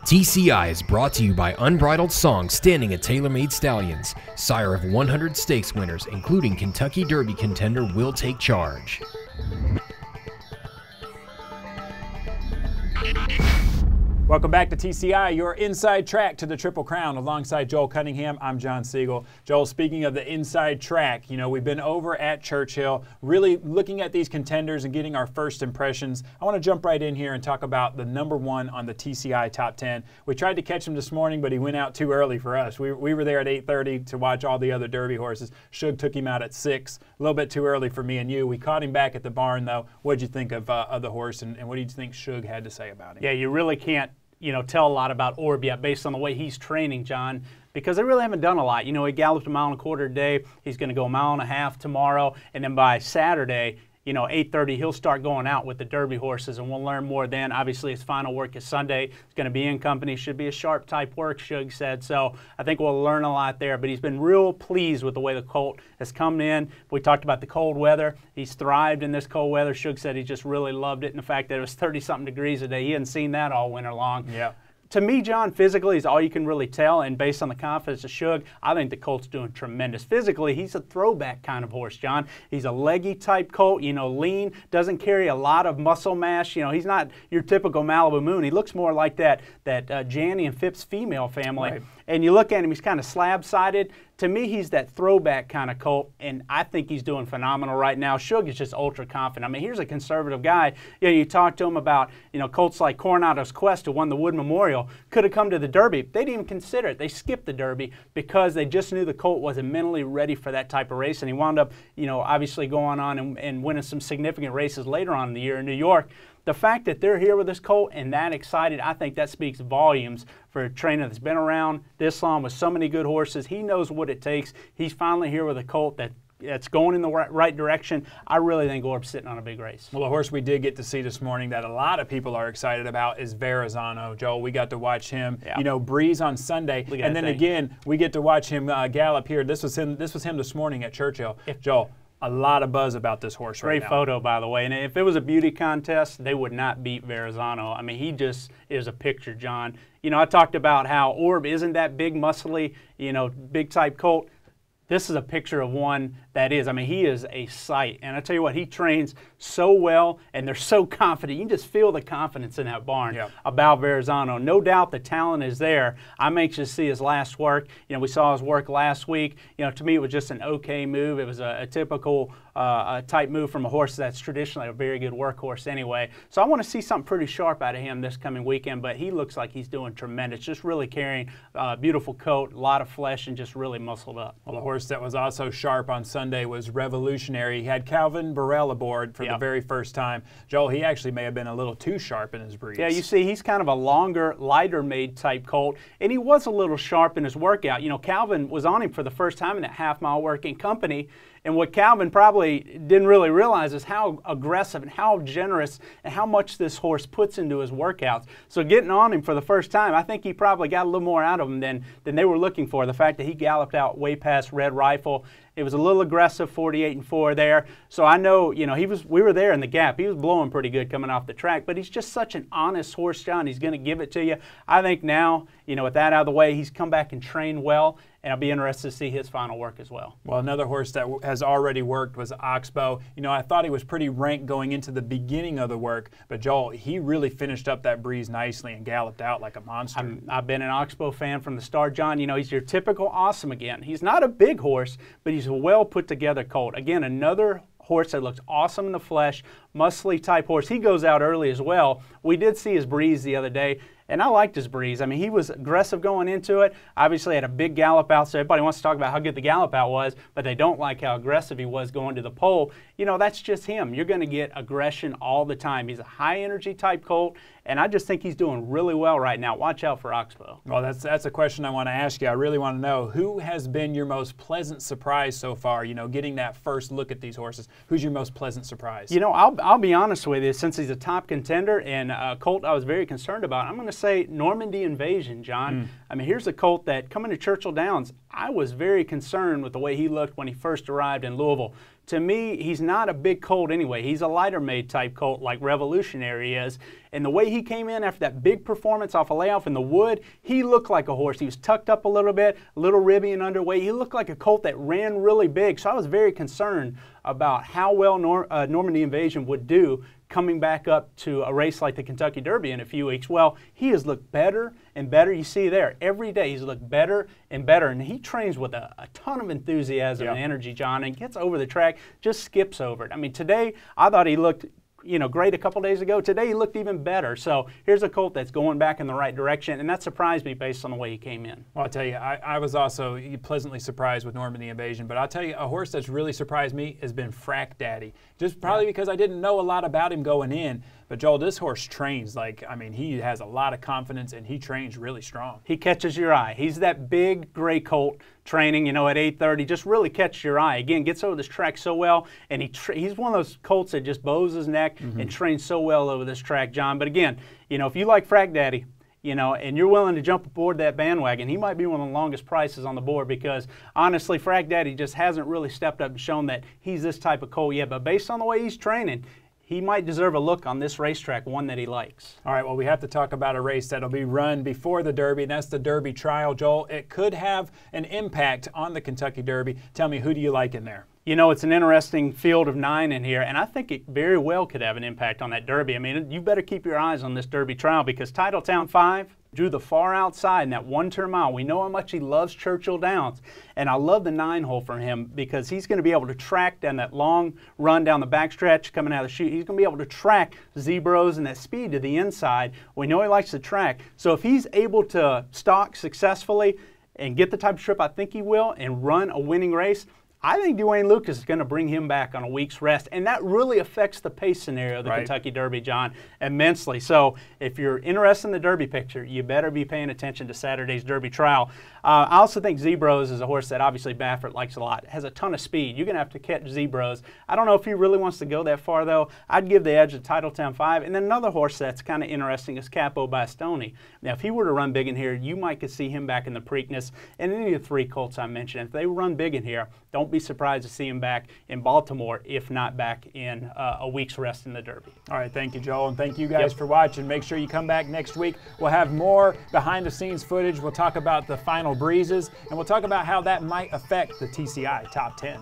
TCI is brought to you by Unbridled Song Standing at TaylorMade Stallions, sire of 100 stakes winners, including Kentucky Derby contender Will Take Charge. Welcome back to TCI, your inside track to the Triple Crown. Alongside Joel Cunningham, I'm John Siegel. Joel, speaking of the inside track, we've been over at Churchill, really looking at these contenders and getting our first impressions. I want to jump right in here and talk about the number one on the TCI top 10. We tried to catch him this morning, but he went out too early for us. We were there at 8:30 to watch all the other Derby horses. Shug took him out at 6, a little bit too early for me and you. We caught him back at the barn, though. What did you think of the horse, and what did you think Shug had to say about him? Yeah, you really can't tell a lot about Orb yet based on the way he's training, John, because they really haven't done a lot. He galloped a mile and a quarter a day. He's going to go a mile and a half tomorrow, and then by Saturday, 8:30, he'll start going out with the Derby horses, and we'll learn more then. Obviously, his final work is Sunday. It's going to be in company. Should be a sharp type work, Shug said. So I think we'll learn a lot there. But he's been real pleased with the way the colt has come in. We talked about the cold weather. He's thrived in this cold weather. Shug said he just really loved it, and the fact that it was 30-something degrees a day. He hadn't seen that all winter long. Yeah. To me, John, physically is all you can really tell, and based on the confidence of Shug, I think the colt's doing tremendous. Physically, he's a throwback kind of horse, John. He's a leggy type colt, lean, doesn't carry a lot of muscle mass. He's not your typical Malibu Moon. He looks more like that Janny and Phipps female family. Right. And you look at him, he's kind of slab-sided. To me, he's that throwback kind of colt, and I think he's doing phenomenal right now. Shug is just ultra confident. I mean, here's a conservative guy. You talk to him about, colts like Coronado's Quest, who won the Wood Memorial, could have come to the Derby. They didn't even consider it. They skipped the Derby because they just knew the colt wasn't mentally ready for that type of race, and he wound up, obviously going on and winning some significant races later on in the year in New York. The fact that they're here with this colt and that excited, I think that speaks volumes for a trainer that's been around this long with so many good horses. He knows what it takes. He's finally here with a colt that's going in the right direction. I really think Orb's sitting on a big race. Well, a horse we did get to see this morning that a lot of people are excited about is Verrazano. Joel, we got to watch him, breeze on Sunday, and then again we get to watch him gallop here. This was him this morning at Churchill. Joel, a lot of buzz about this horse right now. Great photo, by the way. And if it was a beauty contest, they would not beat Verrazano. I mean, he just is a picture, John. I talked about how Orb isn't that big, muscly, big type colt. This is a picture of one that is. I mean, he is a sight. And I tell you what, he trains so well, and they're so confident. You can just feel the confidence in that barn about Verrazano. No doubt the talent is there. I'm anxious to see his last work. We saw his work last week. To me, it was just an okay move. It was a typical type move from a horse that's traditionally a very good workhorse anyway. So I want to see something pretty sharp out of him this coming weekend, but he looks like he's doing tremendous. Just really carrying a beautiful coat, a lot of flesh, and just really muscled up. Well, the horse that was also sharp on Sunday was Revolutionary. He had Calvin Burrell aboard for the very first time. Joel, he actually may have been a little too sharp in his breeze. Yeah, you see, he's kind of a longer, lighter-made type colt, and he was a little sharp in his workout. Calvin was on him for the first time in that half-mile work in company, and what Calvin probably didn't really realize is how aggressive and how generous and how much this horse puts into his workouts. So getting on him for the first time, I think he probably got a little more out of him than they were looking for. The fact that he galloped out way past Red Rifle, it was a little aggressive, 48-4 there. So I know, we were there in the gap. He was blowing pretty good coming off the track, but he's just such an honest horse, John. He's going to give it to you. I think now, with that out of the way, he's come back and trained well, and I'll be interested to see his final work as well. Well, another horse that has already worked was Oxbow. I thought he was pretty ranked going into the beginning of the work, but Joel, he really finished up that breeze nicely and galloped out like a monster. I've been an Oxbow fan from the start, John. He's your typical awesome again. He's not a big horse, but he's a well put together colt. Again, another horse that looks awesome in the flesh, muscly type horse. He goes out early as well. We did see his breeze the other day, and I liked his breeze. I mean, he was aggressive going into it. Obviously had a big gallop out, so everybody wants to talk about how good the gallop out was, but they don't like how aggressive he was going to the pole. That's just him. You're going to get aggression all the time. He's a high-energy type colt, and I just think he's doing really well right now. Watch out for Oxbow. Well, that's a question I want to ask you. I really want to know, who has been your most pleasant surprise so far, getting that first look at these horses? Who's your most pleasant surprise? I'll be honest with you. Since he's a top contender and a colt I was very concerned about, I'm going to say Normandy Invasion, John. I mean, here's a colt that, coming to Churchill Downs, I was very concerned with the way he looked when he first arrived in Louisville. To me, he's not a big colt anyway. He's a lighter made type colt like Revolutionary is. And the way he came in after that big performance off a layoff in the wood, he looked like a horse. He was tucked up a little bit, a little ribby and underweight. He looked like a colt that ran really big. So I was very concerned about how well Normandy Invasion would do coming back up to a race like the Kentucky Derby in a few weeks. Well, he has looked better and better. You see there, every day he's looked better and better, and he trains with a ton of enthusiasm and energy, John, and gets over the track, just skips over it. I mean, today I thought he looked great a couple days ago. Today he looked even better. So here's a colt that's going back in the right direction, and that surprised me based on the way he came in. Well, I'll tell you, I was also pleasantly surprised with Normandy Invasion, but I'll tell you, a horse that's really surprised me has been Frack Daddy. Just probably because I didn't know a lot about him going in. But Joel, this horse trains he has a lot of confidence, and he trains really strong. He catches your eye. He's that big gray colt training, at 8:30, just really catches your eye. Again, gets over this track so well, and he's one of those colts that just bows his neck and trains so well over this track, John. But again, if you like Frack Daddy, and you're willing to jump aboard that bandwagon, he might be one of the longest prices on the board because, honestly, Frack Daddy just hasn't really stepped up and shown that he's this type of colt yet. But based on the way he's training, he might deserve a look on this racetrack, one that he likes. All right, well, we have to talk about a race that'll be run before the Derby, and that's the Derby Trial. Joel, it could have an impact on the Kentucky Derby. Tell me, who do you like in there? It's an interesting field of 9 in here, and I think it very well could have an impact on that Derby. I mean, you better keep your eyes on this Derby Trial because Titletown 5 drew the far outside in that one-turn mile. We know how much he loves Churchill Downs, and I love the 9-hole from him because he's going to be able to track down that long run down the backstretch coming out of the chute. He's going to be able to track Zebros and that speed to the inside. We know he likes to track. So if he's able to stalk successfully and get the type of trip I think he will and run a winning race, I think Dwayne Lucas is going to bring him back on a week's rest, and that really affects the pace scenario of the Kentucky Derby, John, immensely. So if you're interested in the Derby picture, you better be paying attention to Saturday's Derby Trial. I also think Zebros is a horse that obviously Baffert likes a lot. It has a ton of speed. You're going to have to catch Zebros. I don't know if he really wants to go that far, though. I'd give the edge to Titletown 5. And then another horse that's kind of interesting is Capo Bastoni. Now, if he were to run big in here, you might could see him back in the Preakness. And any of the 3 colts I mentioned, if they run big in here, don't be surprised to see him back in Baltimore, if not back in a week's rest in the Derby. All right, thank you, Joel, and thank you guys for watching. Make sure you come back next week. We'll have more behind-the-scenes footage. We'll talk about the final breezes, and we'll talk about how that might affect the TCI Top 10.